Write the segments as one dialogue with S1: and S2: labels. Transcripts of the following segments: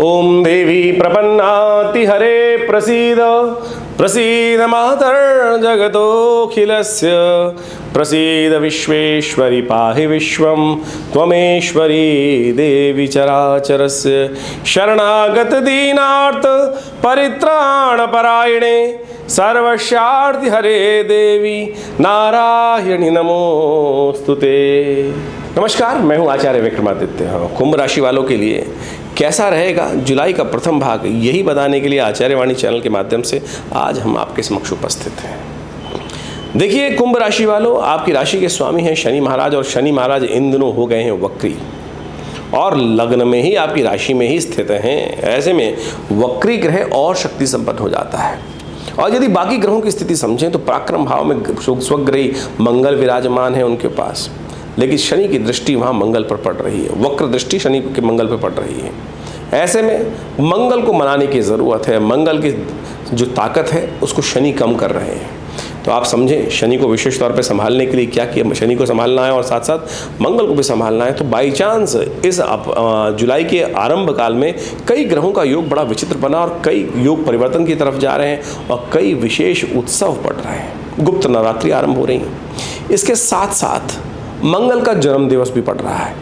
S1: ओम देवी प्रपन्नाति हरे प्रसीद प्रसीद मातर् जगतोऽखिलस्य प्रसीद विश्वेश्वरि पाहि विश्वं त्वमेश्वरी देवी चराचरस्य शरणागत दीनार्थ परित्राण परायणे सर्वस्यार्ति हरे देवी नारायणी नमोस्तुते। नमस्कार, मैं हूं आचार्य विक्रमादित्य। कुंभ राशि वालों के लिए कैसा रहेगा जुलाई का प्रथम भाग, यही बताने के लिए आचार्यवाणी चैनल के माध्यम से आज हम आपके समक्ष उपस्थित हैं। देखिए कुंभ राशि वालों, आपकी राशि के स्वामी हैं शनि महाराज, और शनि महाराज इन दिनों हो गए हैं वक्री और लग्न में ही आपकी राशि में ही स्थित हैं। ऐसे में वक्री ग्रह और शक्ति संपन्न हो जाता है। और यदि बाकी ग्रहों की स्थिति समझें तो पराक्रम भाव में स्वग्रही मंगल विराजमान है उनके पास, लेकिन शनि की दृष्टि वहाँ मंगल पर पड़ रही है, वक्र दृष्टि शनि के मंगल पर पड़ रही है। ऐसे में मंगल को मनाने की ज़रूरत है। मंगल की जो ताकत है उसको शनि कम कर रहे हैं। तो आप समझें शनि को विशेष तौर पे संभालने के लिए क्या किया, शनि को संभालना है और साथ साथ मंगल को भी संभालना है। तो बाई चांस इस जुलाई के आरंभ काल में कई ग्रहों का योग बड़ा विचित्र बना और कई योग परिवर्तन की तरफ जा रहे हैं और कई विशेष उत्सव पड़ रहे हैं। गुप्त नवरात्रि आरंभ हो रही हैं। इसके साथ साथ मंगल का जन्म दिवस भी पड़ रहा है।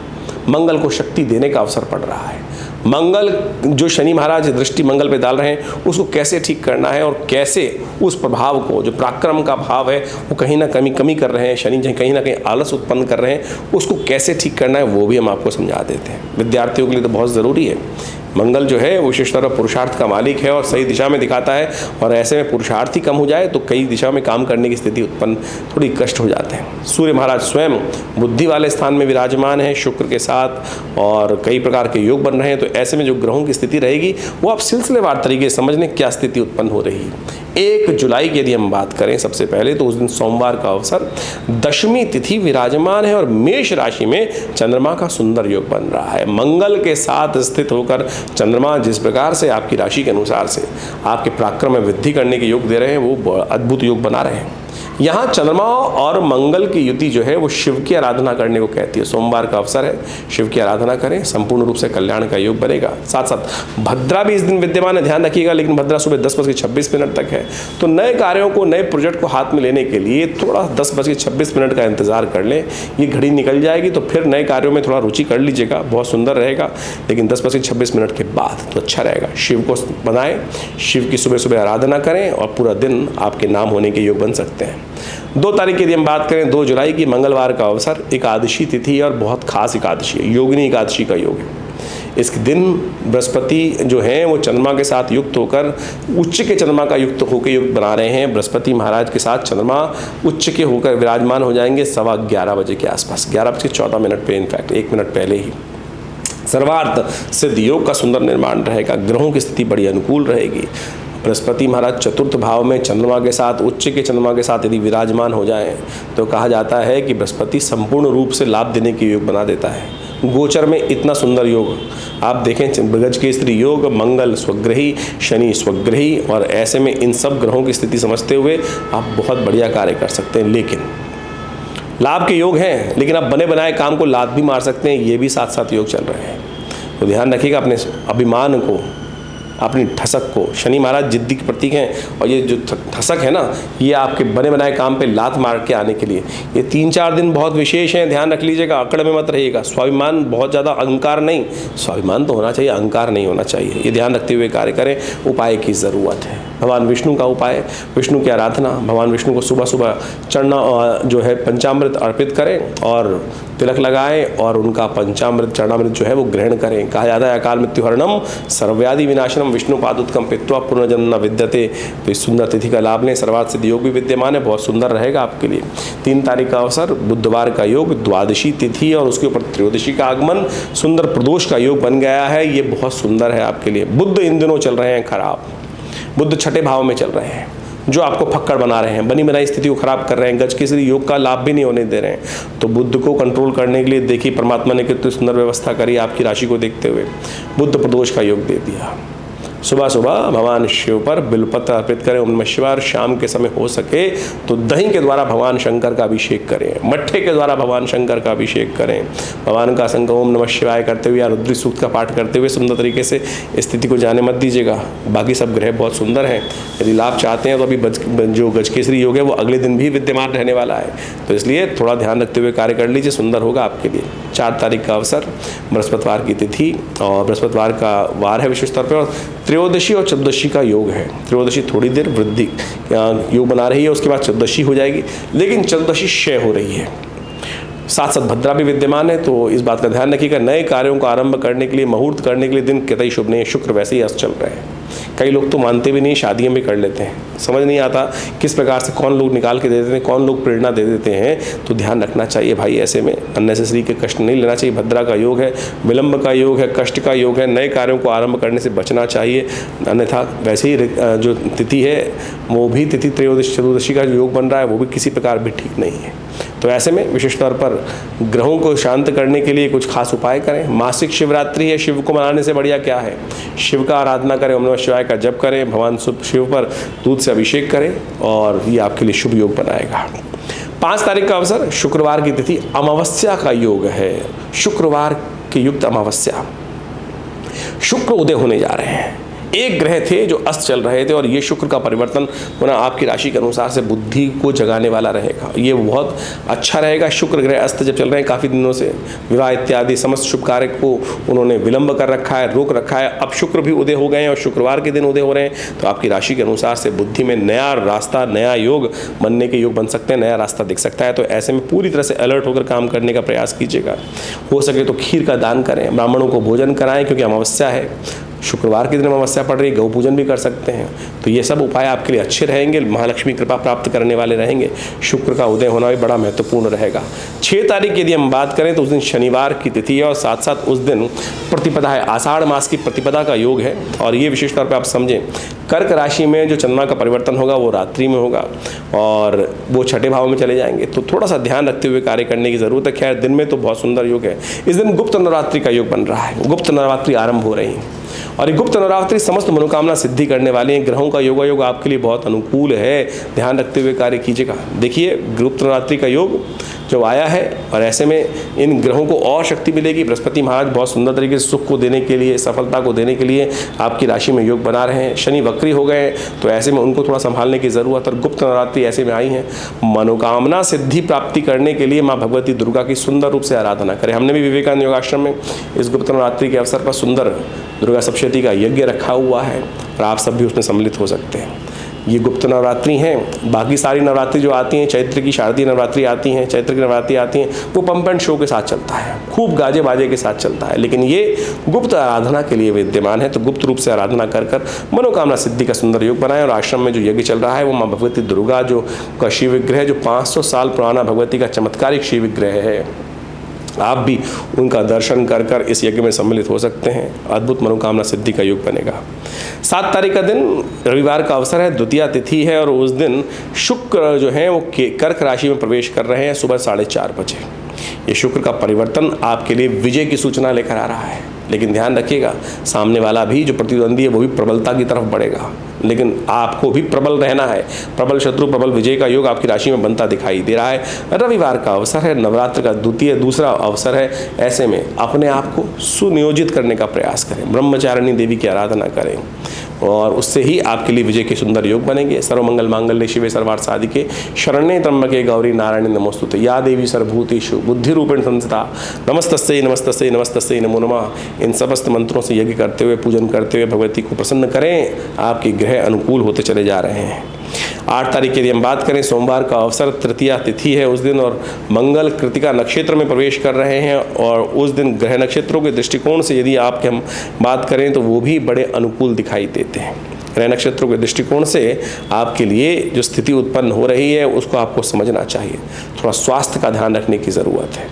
S1: मंगल को शक्ति देने का अवसर पड़ रहा है। मंगल जो शनि महाराज दृष्टि मंगल पे डाल रहे हैं उसको कैसे ठीक करना है और कैसे उस प्रभाव को, जो पराक्रम का भाव है वो कहीं ना कमी कर रहे हैं, शनि कहीं ना कहीं आलस उत्पन्न कर रहे हैं, उसको कैसे ठीक करना है वो भी हम आपको समझा देते हैं। विद्यार्थियों के लिए तो बहुत ज़रूरी है। मंगल जो है विशेष तौर पर पुरुषार्थ का मालिक है और सही दिशा में दिखाता है, और ऐसे में पुरुषार्थ ही कम हो जाए तो कई दिशा में काम करने की स्थिति उत्पन्न थोड़ी कष्ट हो जाते हैं। सूर्य महाराज स्वयं बुद्धि वाले स्थान में विराजमान है शुक्र के साथ, और कई प्रकार के योग बन रहे हैं। तो ऐसे में जो ग्रहों की स्थिति रहेगी वो आप सिलसिलेवार तरीके से समझ लें क्या स्थिति उत्पन्न हो रही है। 1 जुलाई की यदि हम बात करें सबसे पहले तो उस दिन सोमवार का अवसर, दशमी तिथि विराजमान है और मेष राशि में चंद्रमा का सुंदर योग बन रहा है। मंगल के साथ स्थित होकर चंद्रमा जिस प्रकार से आपकी राशि के अनुसार से आपके पराक्रम में वृद्धि करने के योग दे रहे हैं वो अद्भुत योग बना रहे हैं। यहाँ चंद्रमा और मंगल की युति जो है वो शिव की आराधना करने को कहती है। सोमवार का अवसर है, शिव की आराधना करें, संपूर्ण रूप से कल्याण का योग बनेगा। साथ साथ भद्रा भी इस दिन विद्यमान है, ध्यान रखिएगा, लेकिन भद्रा सुबह 10:26 तक है। तो नए कार्यों को, नए प्रोजेक्ट को हाथ में लेने के लिए थोड़ा 10:26 का इंतजार कर लें। ये घड़ी निकल जाएगी तो फिर नए कार्यों में थोड़ा रुचि कर लीजिएगा, बहुत सुंदर रहेगा। लेकिन 10:26 के बाद तो अच्छा रहेगा। शिव को बनाएं, शिव की सुबह सुबह आराधना करें और पूरा दिन आपके नाम होने के योग बन सकते हैं। 2 तारीख की यदि हम बात करें, 2 जुलाई की मंगलवार का अवसर, एकादशी तिथि है और बहुत खास एकादशी है, योगिनी एकादशी का योग है। इस दिन बृहस्पति जो हैं वो चंद्रमा के साथ युक्त होकर उच्च के चंद्रमा का युक्त होकर युक्त बना रहे हैं। बृहस्पति महाराज के साथ चंद्रमा उच्च के होकर विराजमान हो जाएंगे 11:15 बजे के आसपास, 11:14 पे, इनफैक्ट 1 मिनट पहले ही। सर्वार्थ सिद्ध योग का सुंदर निर्माण रहेगा। ग्रहों की स्थिति बड़ी अनुकूल रहेगी। बृहस्पति महाराज चतुर्थ भाव में चंद्रमा के साथ, उच्च के चंद्रमा के साथ यदि विराजमान हो जाएं तो कहा जाता है कि बृहस्पति संपूर्ण रूप से लाभ देने के योग बना देता है। गोचर में इतना सुंदर योग आप देखें, गज के स्त्री योग, मंगल स्वग्रही, शनि स्वग्रही, और ऐसे में इन सब ग्रहों की स्थिति समझते हुए आप बहुत बढ़िया कार्य कर सकते हैं। लेकिन लाभ के योग हैं, लेकिन आप बने बनाए काम को लात भी मार सकते हैं, ये भी साथ साथ योग चल रहे हैं। तो ध्यान रखिएगा अपने अभिमान को, अपनी ठसक को। शनि महाराज जिद्दी के प्रतीक हैं और ये जो ठसक है ना, ये आपके बने बनाए काम पे लात मार के आने के लिए ये 3-4 दिन बहुत विशेष हैं। ध्यान रख लीजिएगा, अकड़ में मत रहिएगा। स्वाभिमान बहुत ज़्यादा, अहंकार नहीं, स्वाभिमान तो होना चाहिए, अहंकार नहीं होना चाहिए। ये ध्यान रखते हुए कार्य करें। उपाय की ज़रूरत है, भगवान विष्णु का उपाय, विष्णु की आराधना। भगवान विष्णु को सुबह सुबह चढ़ना जो है पंचामृत अर्पित करें और तिलक लगाएं और उनका पंचामृत चरणामृत जो है वो ग्रहण करें। कहा जाता है अकाल मृत्युहरणम सर्वव्याधि विनाशनम विष्णु पादुत्कम पित्वा पुनर्जन्म न विद्यते। तो इस सुंदर तिथि का लाभ लें। सर्वार्थ सिद्ध योग भी विद्यमान है, बहुत सुंदर रहेगा आपके लिए। 3 तारीख का अवसर, बुधवार का योग, द्वादशी तिथि और उसके ऊपर त्रयोदशी का आगमन, सुंदर प्रदोष का योग बन गया है। ये बहुत सुंदर है आपके लिए। बुध इन दिनों चल रहे हैं खराब, बुध छठे भाव में चल रहे हैं, जो आपको फक्कड़ बना रहे हैं, बनी बनाई स्थिति को खराब कर रहे हैं, गज किसी योग का लाभ भी नहीं होने दे रहे हैं। तो बुध को कंट्रोल करने के लिए देखिए परमात्मा ने कितनी सुंदर व्यवस्था करी आपकी राशि को देखते हुए। बुध प्रदोष का योग दे दिया। सुबह सुबह भगवान शिव पर बिल्वपत्र अर्पित करें, ओम नमः शिवाय। और शाम के समय हो सके तो दही के द्वारा भगवान शंकर का अभिषेक करें, मट्ठे के द्वारा भगवान शंकर का अभिषेक करें। भगवान का संग ओम नमः शिवाय करते हुए या रुद्री सूक्त का पाठ करते हुए सुंदर तरीके से स्थिति को जाने मत दीजिएगा। बाकी सब ग्रह बहुत सुंदर हैं। यदि लाभ चाहते हैं तो अभी जो गजकेसरी योग है वो अगले दिन भी विद्यमान रहने वाला है, तो इसलिए थोड़ा ध्यान रखते हुए कार्य कर लीजिए, सुंदर होगा आपके लिए। 4 तारीख का अवसर, बृहस्पतिवार की तिथि और बृहस्पतिवार का वार है विश्व स्तर पर। और त्रयोदशी और चतुर्दशी का योग है। त्रयोदशी थोड़ी देर वृद्धि योग बना रही है, उसके बाद चतुर्दशी हो जाएगी, लेकिन चतुर्दशी क्षय हो रही है। साथ साथ भद्रा भी विद्यमान है, तो इस बात का ध्यान रखिएगा। नए कार्यों का आरंभ करने के लिए, मुहूर्त करने के लिए दिन कतई शुभ नहीं है। शुक्र वैसे ही अस्त चल रहे हैं। कई लोग तो मानते भी नहीं, शादियां भी कर लेते हैं। समझ नहीं आता किस प्रकार से कौन लोग निकाल के दे देते हैं, कौन लोग प्रेरणा दे देते हैं। तो ध्यान रखना चाहिए भाई, ऐसे में अननेसेसरी के कष्ट नहीं लेना चाहिए। भद्रा का योग है, विलंब का योग है, कष्ट का योग है। नए कार्यों को आरंभ करने से बचना चाहिए, अन्यथा वैसे ही जो तिथि है वो भी तिथि त्रयोदशी चतुर्दशी का जो योग बन रहा है वो भी किसी प्रकार भी ठीक नहीं है। तो ऐसे में विशेष तौर पर ग्रहों को शांत करने के लिए कुछ खास उपाय करें। मासिक शिवरात्रि है, शिव को मनाने से बढ़िया क्या है। शिव का आराधना करें, ओम नमः शिवाय का जप करें, भगवान शिव पर दूध से अभिषेक करें और ये आपके लिए शुभ योग बनाएगा। 5 तारीख का अवसर, शुक्रवार की तिथि, अमावस्या का योग है। शुक्रवार के युक्त अमावस्या, शुक्र उदय होने जा रहे हैं। एक ग्रह थे जो अस्त चल रहे थे और ये शुक्र का परिवर्तन होना आपकी राशि के अनुसार से बुद्धि को जगाने वाला रहेगा। ये बहुत अच्छा रहेगा। शुक्र ग्रह अस्त जब चल रहे हैं काफ़ी दिनों से, विवाह इत्यादि समस्त शुभ कार्य को उन्होंने विलंब कर रखा है, रोक रखा है। अब शुक्र भी उदय हो गए हैं और शुक्रवार के दिन उदय हो रहे हैं, तो आपकी राशि के अनुसार से बुद्धि में नया रास्ता, नया योग बनने के योग बन सकते हैं, नया रास्ता दिख सकता है। तो ऐसे में पूरी तरह से अलर्ट होकर काम करने का प्रयास कीजिएगा। हो सके तो खीर का दान करें, ब्राह्मणों को भोजन कराएं, क्योंकि अमावस्या है, शुक्रवार के दिन अमावस्या पड़ रही है। गौ पूजन भी कर सकते हैं। तो ये सब उपाय आपके लिए अच्छे रहेंगे, महालक्ष्मी कृपा प्राप्त करने वाले रहेंगे। शुक्र का उदय होना भी बड़ा महत्वपूर्ण रहेगा। 6 तारीख यदि हम बात करें तो उस दिन शनिवार की तिथि है और साथ साथ उस दिन प्रतिपदा है, आषाढ़ मास की प्रतिपदा का योग है। और ये विशेष तौर पर आप समझें, कर्क राशि में जो चंद्रमा का परिवर्तन होगा वो रात्रि में होगा और वो छठे भाव में चले जाएंगे, तो थोड़ा सा ध्यान रखते हुए कार्य करने की जरूरत है। खैर दिन में तो बहुत सुंदर योग है। इस दिन गुप्त नवरात्रि का योग बन रहा है, गुप्त नवरात्रि आरंभ हो रही है और ये गुप्त नवरात्रि समस्त मनोकामना सिद्धि करने वाली है। ग्रहों का योग आपके लिए बहुत अनुकूल है, ध्यान रखते हुए कार्य कीजिएगा। देखिए गुप्त नवरात्रि का योग जो आया है और ऐसे में इन ग्रहों को और शक्ति मिलेगी। बृहस्पति महाराज बहुत सुंदर तरीके से सुख को देने के लिए, सफलता को देने के लिए आपकी राशि में योग बना रहे हैं। शनि वक्री हो गए, तो ऐसे में उनको थोड़ा संभालने की जरूरत। और गुप्त नवरात्रि ऐसे में आई है, मनोकामना सिद्धि प्राप्ति करने के लिए माँ भगवती दुर्गा की सुंदर रूप से आराधना करें। हमने भी विवेकानंद योगाश्रम में इस गुप्त नवरात्रि के अवसर पर सुंदर दुर्गा सप्तशती का यज्ञ रखा हुआ है और आप सब भी उसमें सम्मिलित हो सकते हैं। ये गुप्त नवरात्रि हैं। बाकी सारी नवरात्रि जो आती हैं, चैत्र की शारदीय नवरात्रि आती हैं, चैत्र की नवरात्रि आती हैं, वो पंप एंड शो के साथ चलता है, खूब गाजे बाजे के साथ चलता है। लेकिन ये गुप्त आराधना के लिए विद्यमान है, तो गुप्त रूप से आराधना कर मनोकामना सिद्धि का सुंदर योग बनाएं। और आश्रम में जो यज्ञ चल रहा है वो माँ भगवती दुर्गा जो का शिव विग्रह, जो 500 साल पुराना भगवती का चमत्कारिक शिव विग्रह है, आप भी उनका दर्शन कर इस यज्ञ में सम्मिलित हो सकते हैं। अद्भुत मनोकामना सिद्धि का योग बनेगा। 7 तारीख का दिन रविवार का अवसर है, द्वितीया तिथि है और उस दिन शुक्र जो है वो कर्क राशि में प्रवेश कर रहे हैं सुबह 4:30 बजे। ये शुक्र का परिवर्तन आपके लिए विजय की सूचना लेकर आ रहा है। लेकिन ध्यान रखिएगा, सामने वाला भी जो प्रतिद्वंदी है वो भी प्रबलता की तरफ बढ़ेगा, लेकिन आपको भी प्रबल रहना है। प्रबल शत्रु प्रबल विजय का योग आपकी राशि में बनता दिखाई दे रहा है। रविवार का अवसर है, नवरात्र का दूसरा अवसर है। ऐसे में अपने आप को सुनियोजित करने का प्रयास करें, ब्रह्मचारिणी देवी की आराधना करें और उससे ही आपके लिए विजय के सुंदर योग बनेंगे। सर्वमंगल मांगल्ये शिवे सर्वार्थ साधिके शरण्ये त्र्यंबके गौरी नारायणी नमोस्तुते या देवी सर्वभूतेषु बुद्धि रूपेण संस्थिता नमस्तस्यै नमस्तस्यै नमस्तस्यै नमो नमः। इन समस्त मंत्रों से यज्ञ करते हुए, पूजन करते हुए भगवती को प्रसन्न करें। आपके ग्रह अनुकूल होते चले जा रहे हैं। 8 तारीख की यदि हम बात करें, सोमवार का अवसर, तृतीया तिथि है उस दिन और मंगल कृतिका नक्षत्र में प्रवेश कर रहे हैं और उस दिन ग्रह नक्षत्रों के दृष्टिकोण से यदि आपके हम बात करें तो वो भी बड़े अनुकूल दिखाई देते हैं। ग्रह नक्षत्रों के दृष्टिकोण से आपके लिए जो स्थिति उत्पन्न हो रही है उसको आपको समझना चाहिए। थोड़ा स्वास्थ्य का ध्यान रखने की ज़रूरत है।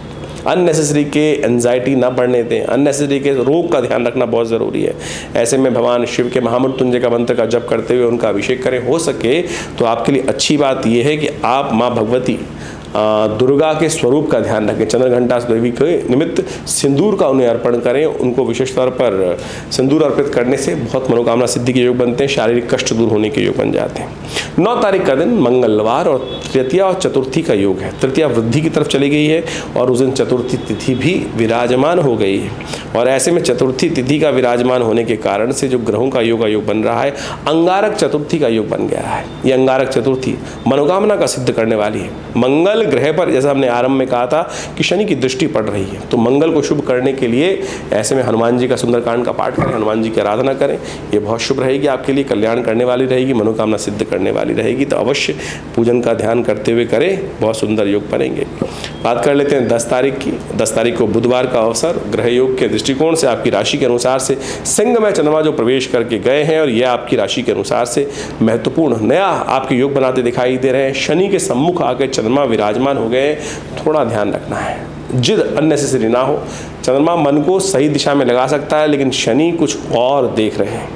S1: अननेसेसरी के एंजाइटी ना बढ़ने दें, अननेसेसरी के रोग का ध्यान रखना बहुत ज़रूरी है। ऐसे में भगवान शिव के महामृत्युंजय का मंत्र का जप करते हुए उनका अभिषेक करें। हो सके तो आपके लिए अच्छी बात यह है कि आप माँ भगवती दुर्गा के स्वरूप का ध्यान रखें। चंद्रघंटा देवी के निमित्त सिंदूर का उन्हें अर्पण करें। उनको विशेष तौर पर सिंदूर अर्पित करने से बहुत मनोकामना सिद्धि के योग बनते हैं, शारीरिक कष्ट दूर होने के योग बन जाते हैं। 9 तारीख का दिन मंगलवार और तृतीया और चतुर्थी का योग है। तृतीया वृद्धि की तरफ चली गई है और उस दिन चतुर्थी तिथि भी विराजमान हो गई है। और ऐसे में चतुर्थी तिथि का विराजमान होने के कारण से जो ग्रहों का योग बन रहा है, अंगारक चतुर्थी का योग बन गया है। ये अंगारक चतुर्थी मनोकामना का सिद्ध करने वाली है। मंगल ग्रह पर, जैसा हमने आरंभ में कहा था कि शनि की दृष्टि पड़ रही है, तो मंगल को शुभ करने के लिए ऐसे में हनुमान जी का सुंदरकांड का पाठ करें, हनुमान जी की आराधना करें। ये बहुत शुभ रहेगी, आपके लिए कल्याण करने वाली रहेगी, मनोकामना सिद्ध करने वाली रहेगी। तो अवश्य पूजन का ध्यान करते हुए करें, बहुत सुंदर योग बनेंगे। बात कर लेते हैं 10 तारीख की। 10 तारीख को बुधवार का अवसर, ग्रह योग के दृष्टिकोण से आपकी राशि के अनुसार से सिंह में चंद्रमा जो प्रवेश करके गए हैं और यह आपकी राशि के अनुसार से महत्वपूर्ण नया आपके योग बनाते दिखाई दे रहे हैं। शनि के सम्मुख आकर चंद्रमा विराजमान हो गए, थोड़ा ध्यान रखना है, जिद अननेसेसरी ना हो। चंद्रमा मन को सही दिशा में लगा सकता है, लेकिन शनि कुछ और देख रहे हैं।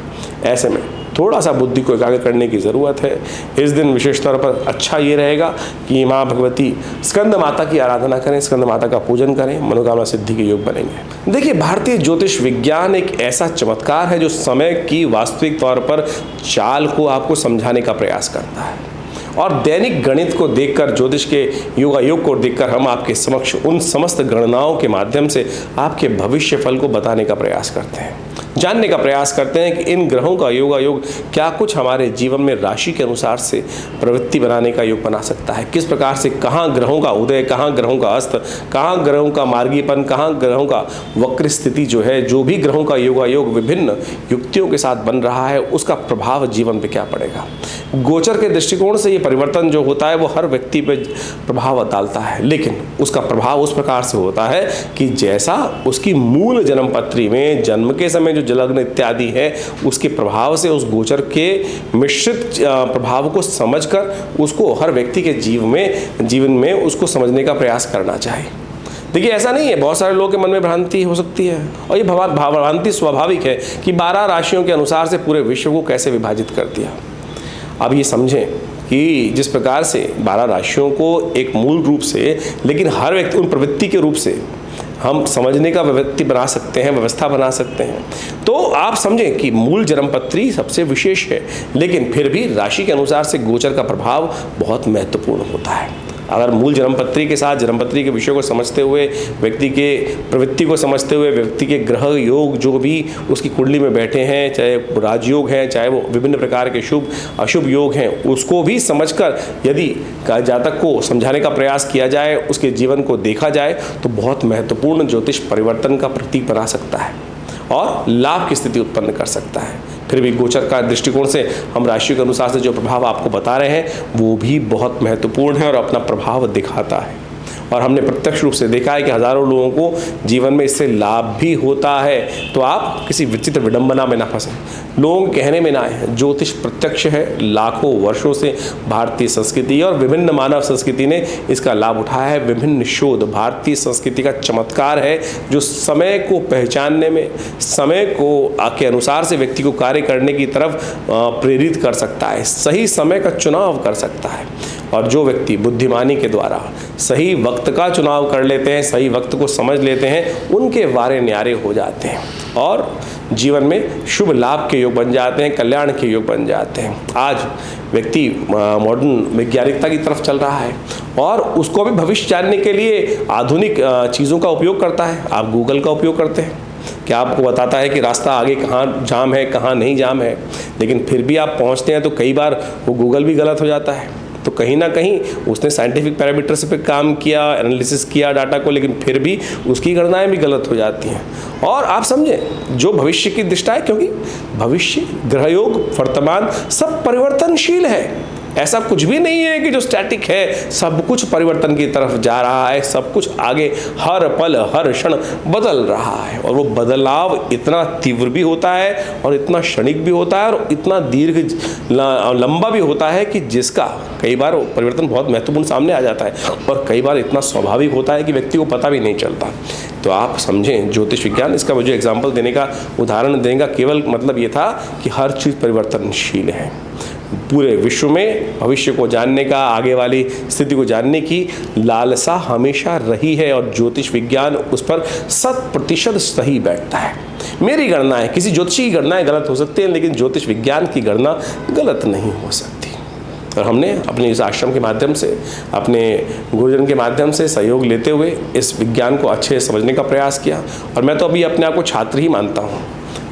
S1: ऐसे में थोड़ा सा बुद्धि को एकाग्र करने की ज़रूरत है। इस दिन विशेष तौर पर अच्छा ये रहेगा कि माँ भगवती स्कंद माता की आराधना करें, स्कंद माता का पूजन करें, मनोकामना सिद्धि के योग बनेंगे। देखिए, भारतीय ज्योतिष विज्ञान एक ऐसा चमत्कार है जो समय की वास्तविक तौर पर चाल को आपको समझाने का प्रयास करता है। और दैनिक गणित को देखकर, ज्योतिष के योग को देखकर हम आपके समक्ष उन समस्त गणनाओं के माध्यम से आपके भविष्य फल को बताने का प्रयास करते हैं, जानने का प्रयास करते हैं कि इन ग्रहों का योग क्या कुछ हमारे जीवन में राशि के अनुसार से प्रवृत्ति बनाने का योग बना सकता है। किस प्रकार से कहाँ ग्रहों का उदय, कहाँ ग्रहों का अस्त, कहाँ ग्रहों का मार्गीपन, कहाँ ग्रहों का वक्र स्थिति जो है, जो भी ग्रहों का योग विभिन्न युक्तियों के साथ बन रहा है, उसका प्रभाव जीवन पे क्या पड़ेगा। गोचर के दृष्टिकोण से ये परिवर्तन जो होता है वो हर व्यक्ति पे प्रभाव डालता है, लेकिन उसका प्रभाव उस प्रकार से होता है कि जैसा उसकी मूल जन्म पत्री में जन्म के समय जो जलग्न इत्यादि है, उसके प्रभाव से उस गोचर के मिश्रित प्रभाव को समझकर उसको हर व्यक्ति के जीवन में उसको समझने का प्रयास करना चाहिए। देखिए, ऐसा नहीं है, बहुत सारे लोगों के मन में भ्रांति हो सकती है और ये भ्रांति स्वाभाविक है कि 12 राशियों के अनुसार से पूरे विश्व को कैसे विभाजित कर दिया। अब ये समझें कि जिस प्रकार से 12 राशियों को एक मूल रूप से, लेकिन हर व्यक्ति उन प्रवृत्ति के रूप से हम समझने का व्यक्ति बना सकते हैं, व्यवस्था बना सकते हैं। तो आप समझें कि मूल जन्मपत्री सबसे विशेष है, लेकिन फिर भी राशि के अनुसार से गोचर का प्रभाव बहुत महत्वपूर्ण होता है। अगर मूल जन्मपत्री के साथ जन्मपत्री के विषय को समझते हुए, व्यक्ति के प्रवृत्ति को समझते हुए, व्यक्ति के ग्रह योग जो भी उसकी कुंडली में बैठे हैं, चाहे राजयोग हैं, चाहे वो विभिन्न प्रकार के शुभ अशुभ योग हैं, उसको भी समझकर यदि जातक को समझाने का प्रयास किया जाए, उसके जीवन को देखा जाए, तो बहुत महत्वपूर्ण ज्योतिष परिवर्तन का प्रतीक बना सकता है और लाभ की स्थिति उत्पन्न कर सकता है। फिर भी गोचर का दृष्टिकोण से हम राशि के अनुसार से जो प्रभाव आपको बता रहे हैं वो भी बहुत महत्वपूर्ण है और अपना प्रभाव दिखाता है। और हमने प्रत्यक्ष रूप से देखा है कि हजारों लोगों को जीवन में इससे लाभ भी होता है। तो आप किसी विचित्र विडंबना में ना फंसें, लोगों के कहने में ना आए। ज्योतिष प्रत्यक्ष है, लाखों वर्षों से भारतीय संस्कृति और विभिन्न मानव संस्कृति ने इसका लाभ उठाया है। विभिन्न शोध भारतीय संस्कृति का चमत्कार है जो समय को पहचानने में, समय को के अनुसार से व्यक्ति को कार्य करने की तरफ प्रेरित कर सकता है, सही समय का चुनाव कर सकता है। और जो व्यक्ति बुद्धिमानी के द्वारा सही वक्त का चुनाव कर लेते हैं, सही वक्त को समझ लेते हैं, उनके वारे न्यारे हो जाते हैं और जीवन में शुभ लाभ के योग बन जाते हैं, कल्याण के योग बन जाते हैं। आज व्यक्ति मॉडर्न वैज्ञानिकता की तरफ चल रहा है और उसको भी भविष्य जानने के लिए आधुनिक चीज़ों का उपयोग करता है। आप गूगल का उपयोग करते हैं, क्या आपको बताता है कि रास्ता आगे कहाँ जाम है, कहाँ नहीं जाम है, लेकिन फिर भी आप पहुँचते हैं तो कई बार वो गूगल भी गलत हो जाता है। तो कहीं ना कहीं उसने साइंटिफिक पैरामीटर्स पे काम किया, एनालिसिस किया डाटा को, लेकिन फिर भी उसकी गणनाएं भी गलत हो जाती हैं। और आप समझें जो भविष्य की दिशा है, क्योंकि भविष्य, ग्रहयोग, वर्तमान सब परिवर्तनशील है। ऐसा कुछ भी नहीं है कि जो स्टैटिक है, सब कुछ परिवर्तन की तरफ जा रहा है, सब कुछ आगे हर पल हर क्षण बदल रहा है। और वो बदलाव इतना तीव्र भी होता है और इतना क्षणिक भी होता है और इतना दीर्घ लंबा भी होता है कि जिसका कई बार परिवर्तन बहुत महत्वपूर्ण सामने आ जाता है और कई बार इतना स्वाभाविक होता है कि व्यक्ति को पता भी नहीं चलता। तो आप समझें ज्योतिष विज्ञान, इसका मुझे एग्जाम्पल देने का उदाहरण देगा, केवल मतलब ये था कि हर चीज़ परिवर्तनशील है। पूरे विश्व में भविष्य को जानने का, आगे वाली स्थिति को जानने की लालसा हमेशा रही है और ज्योतिष विज्ञान उस पर 100% सही बैठता है। मेरी गणना है, किसी ज्योतिषी की गणनाएं गलत हो सकती हैं, लेकिन ज्योतिष विज्ञान की गणना गलत नहीं हो सकती। और हमने अपने इस आश्रम के माध्यम से, अपने गुरुजन के माध्यम से सहयोग लेते हुए इस विज्ञान को अच्छे से समझने का प्रयास किया। और मैं तो अभी अपने आप को छात्र ही मानता हूँ।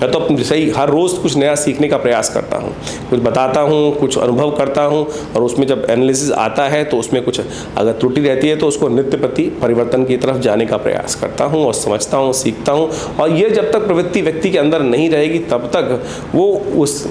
S1: मैं तो सही हर रोज़ कुछ नया सीखने का प्रयास करता हूँ, कुछ बताता हूँ, कुछ अनुभव करता हूँ, और उसमें जब एनालिसिस आता है तो उसमें कुछ अगर त्रुटि रहती है तो उसको नित्य प्रति परिवर्तन की तरफ जाने का प्रयास करता हूँ और समझता हूँ, सीखता हूँ। और ये जब तक प्रवृत्ति व्यक्ति के अंदर नहीं रहेगी तब तक वो उस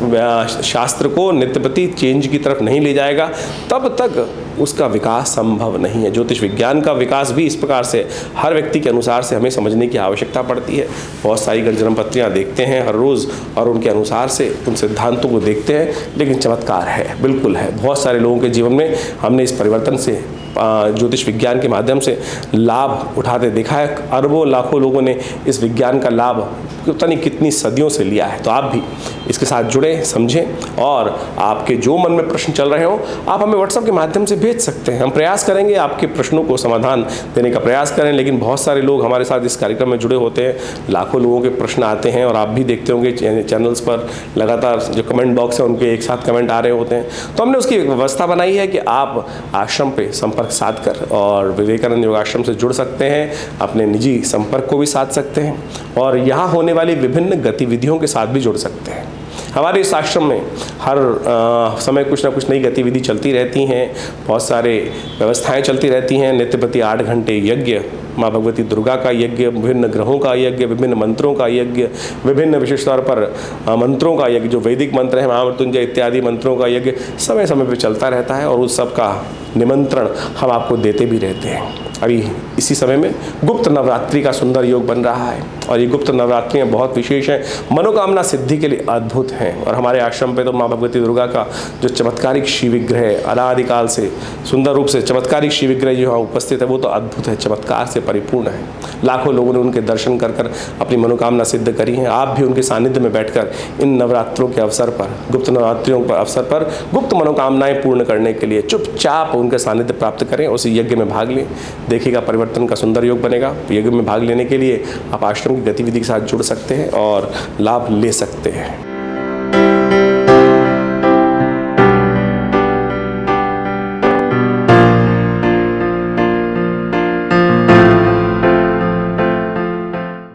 S1: शास्त्र को नित्य प्रति चेंज की तरफ नहीं ले जाएगा, तब तक उसका विकास संभव नहीं है। ज्योतिष विज्ञान का विकास भी इस प्रकार से हर व्यक्ति के अनुसार से हमें समझने की आवश्यकता पड़ती है। बहुत सारी जन्म पत्रियाँ देखते हैं हर रोज़ और उनके अनुसार से उन सिद्धांतों को देखते हैं, लेकिन चमत्कार है, बिल्कुल है। बहुत सारे लोगों के जीवन में हमने इस परिवर्तन से ज्योतिष विज्ञान के माध्यम से लाभ उठाते देखा है। अरबों लाखों लोगों ने इस विज्ञान का लाभ पता नहीं कितनी सदियों से लिया है। तो आप भी इसके साथ जुड़े, समझें, और आपके जो मन में प्रश्न चल रहे हो आप हमें व्हाट्सएप के माध्यम से भेज सकते हैं। हम प्रयास करेंगे आपके प्रश्नों को समाधान देने का प्रयास करें। लेकिन बहुत सारे लोग हमारे साथ इस कार्यक्रम में जुड़े होते हैं, लाखों लोगों के प्रश्न आते हैं, और आप भी देखते होंगे चैनल्स पर लगातार जो कमेंट बॉक्स है उनके एक साथ कमेंट आ रहे होते हैं। तो हमने उसकी एक व्यवस्था बनाई है कि आप आश्रम पे संपर्क साध कर और विवेकानंद योगाश्रम से जुड़ सकते हैं, अपने निजी संपर्क को भी साध सकते हैं, और यहाँ होने वाली विभिन्न गतिविधियों के साथ भी जुड़ सकते हैं। हमारे इस आश्रम में हर समय कुछ ना कुछ नई गतिविधि चलती रहती हैं, बहुत सारे व्यवस्थाएं चलती रहती हैं। नित्य प्रति 8 घंटे यज्ञ, माँ भगवती दुर्गा का यज्ञ, विभिन्न ग्रहों का यज्ञ, विभिन्न मंत्रों का यज्ञ, विभिन्न विशेष तौर पर मंत्रों का यज्ञ, जो वैदिक मंत्र है, महामृत्युंजय इत्यादि मंत्रों का यज्ञ समय समय पर चलता रहता है, और उस सब का निमंत्रण हम आपको देते भी रहते हैं। अभी इसी समय में गुप्त नवरात्रि का सुंदर योग बन रहा है, और ये गुप्त नवरात्रियाँ बहुत विशेष हैं, मनोकामना सिद्धि के लिए अद्भुत हैं। और हमारे आश्रम पे तो माँ भगवती दुर्गा का जो चमत्कारिक शिव विग्रह अनादिकाल से सुंदर रूप से चमत्कारिक शिव विग्रह जो यहाँ उपस्थित है वो तो अद्भुत है, चमत्कार से परिपूर्ण है। लाखों लोगों ने उनके दर्शन कर कर अपनी मनोकामना सिद्ध करी है। आप भी उनके सानिध्य में बैठकर इन नवरात्रों के अवसर पर, गुप्त नवरात्रियों के अवसर पर गुप्त मनोकामनाएं पूर्ण करने के लिए चुपचाप उनके सानिध्य प्राप्त करें, उस यज्ञ में भाग लें। देखिएगा परिवर्तन का सुंदर योग बनेगा। यज्ञ में भाग लेने के लिए आप आश्रम की गतिविधि के साथ जुड़ सकते हैं और लाभ ले सकते हैं।